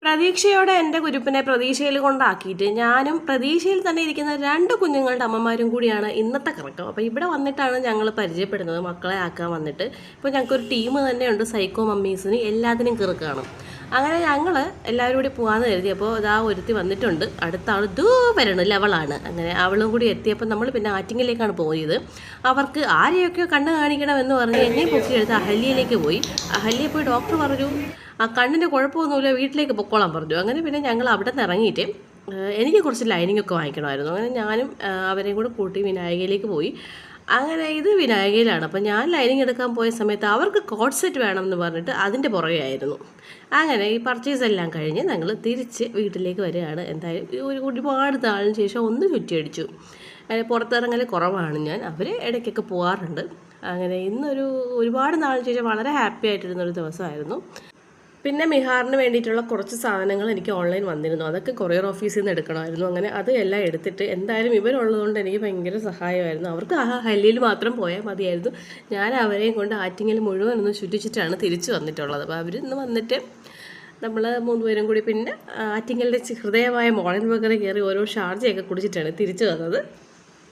പ്രതീക്ഷയോടെ എൻ്റെ കുരുപ്പിനെ പ്രതീക്ഷയിൽ കൊണ്ടാക്കിയിട്ട് ഞാനും പ്രതീക്ഷയിൽ തന്നെ ഇരിക്കുന്ന 2 കുഞ്ഞുങ്ങളുടെ അമ്മമാരും കൂടിയാണ് ഇന്നത്തെ കറക്കം. അപ്പോൾ ഇവിടെ വന്നിട്ടാണ് ഞങ്ങൾ പരിചയപ്പെടുന്നത്, മക്കളെ ആക്കാൻ വന്നിട്ട്. ഇപ്പോൾ ഞങ്ങൾക്കൊരു ടീം തന്നെയുണ്ട്, സൈക്കോ മമ്മീസിന് എല്ലാത്തിനും കിറുക്കാണ്. അങ്ങനെ ഞങ്ങൾ എല്ലാവരും കൂടി പോകാമെന്ന് കരുതിയപ്പോൾ ഇതാ ഒരുത്തി വന്നിട്ടുണ്ട്. അടുത്ത ആൾ വരണം ലെവളാണ്. അങ്ങനെ അവളും കൂടി എത്തിയപ്പോൾ നമ്മൾ പിന്നെ ആറ്റിങ്ങിലേക്കാണ് പോയത്. അവർക്ക് ആരെയൊക്കെയോ കണ്ണ് കാണിക്കണമെന്ന് പറഞ്ഞ് എന്നെയും പൊക്കിയെടുത്ത് അഹല്യയിലേക്ക് പോയി. അഹല്യയിൽ പോയി ഡോക്ടർ പറഞ്ഞു ആ കണ്ണിൻ്റെ കുഴപ്പമൊന്നുമില്ല, വീട്ടിലേക്ക് പൊക്കോളാൻ പറഞ്ഞു. അങ്ങനെ പിന്നെ ഞങ്ങൾ അവിടെ നിന്ന് ഇറങ്ങിയിട്ട് എനിക്ക് കുറച്ച് ലൈനിങ് ഒക്കെ വാങ്ങിക്കണമായിരുന്നു. അങ്ങനെ ഞാനും അവരെയും കൂടെ കൂട്ടി വിനായകയിലേക്ക് പോയി. അങ്ങനെ ഇത് വിനായകയിലാണ്. അപ്പോൾ ഞാൻ ലൈനിങ് എടുക്കാൻ പോയ സമയത്ത് അവർക്ക് കോട്ട് സെറ്റ് വേണമെന്ന് പറഞ്ഞിട്ട് അതിൻ്റെ പുറകെയായിരുന്നു. അങ്ങനെ ഈ പർച്ചേസ് എല്ലാം കഴിഞ്ഞ് ഞങ്ങൾ തിരിച്ച് വീട്ടിലേക്ക് വരികയാണ്. എന്തായാലും ഒരുപാട് നാളിന് ശേഷം ഒന്ന് ചുറ്റിയടിച്ചു. പുറത്തിറങ്ങൽ കുറവാണ് ഞാൻ, അവർ ഇടയ്ക്കൊക്കെ പോകാറുണ്ട്. അങ്ങനെ ഒരുപാട് നാളിന് ശേഷം വളരെ ഹാപ്പി ആയിട്ടിരുന്നൊരു ദിവസമായിരുന്നു. പിന്നെ മിഹാറിന് വേണ്ടിയിട്ടുള്ള കുറച്ച് സാധനങ്ങൾ എനിക്ക് ഓൺലൈൻ വന്നിരുന്നു. അതൊക്കെ കൊറിയർ ഓഫീസിൽ നിന്ന് എടുക്കണമായിരുന്നു. അങ്ങനെ അത് എല്ലാം എടുത്തിട്ട് എന്തായാലും ഇവരുള്ളതുകൊണ്ട് എനിക്ക് ഭയങ്കര സഹായമായിരുന്നു. അവർക്ക് ഹല്ലിയിൽ മാത്രം പോയാൽ മതിയായിരുന്നു. ഞാൻ അവരെയും കൊണ്ട് ആറ്റിങ്ങിൽ മുഴുവൻ ഒന്ന് ചുറ്റിച്ചിട്ടാണ് തിരിച്ചു വന്നിട്ടുള്ളത്. അപ്പോൾ അവരിന്ന് വന്നിട്ട് നമ്മൾ 3 പേരും കൂടി പിന്നെ ആറ്റിങ്ങലിൻ്റെ ഹൃദയമായ മോളൻ ബർഗറിൽ കയറി ഓരോ ഷാർജയൊക്കെ കുടിച്ചിട്ടാണ് തിരിച്ചു വന്നത്.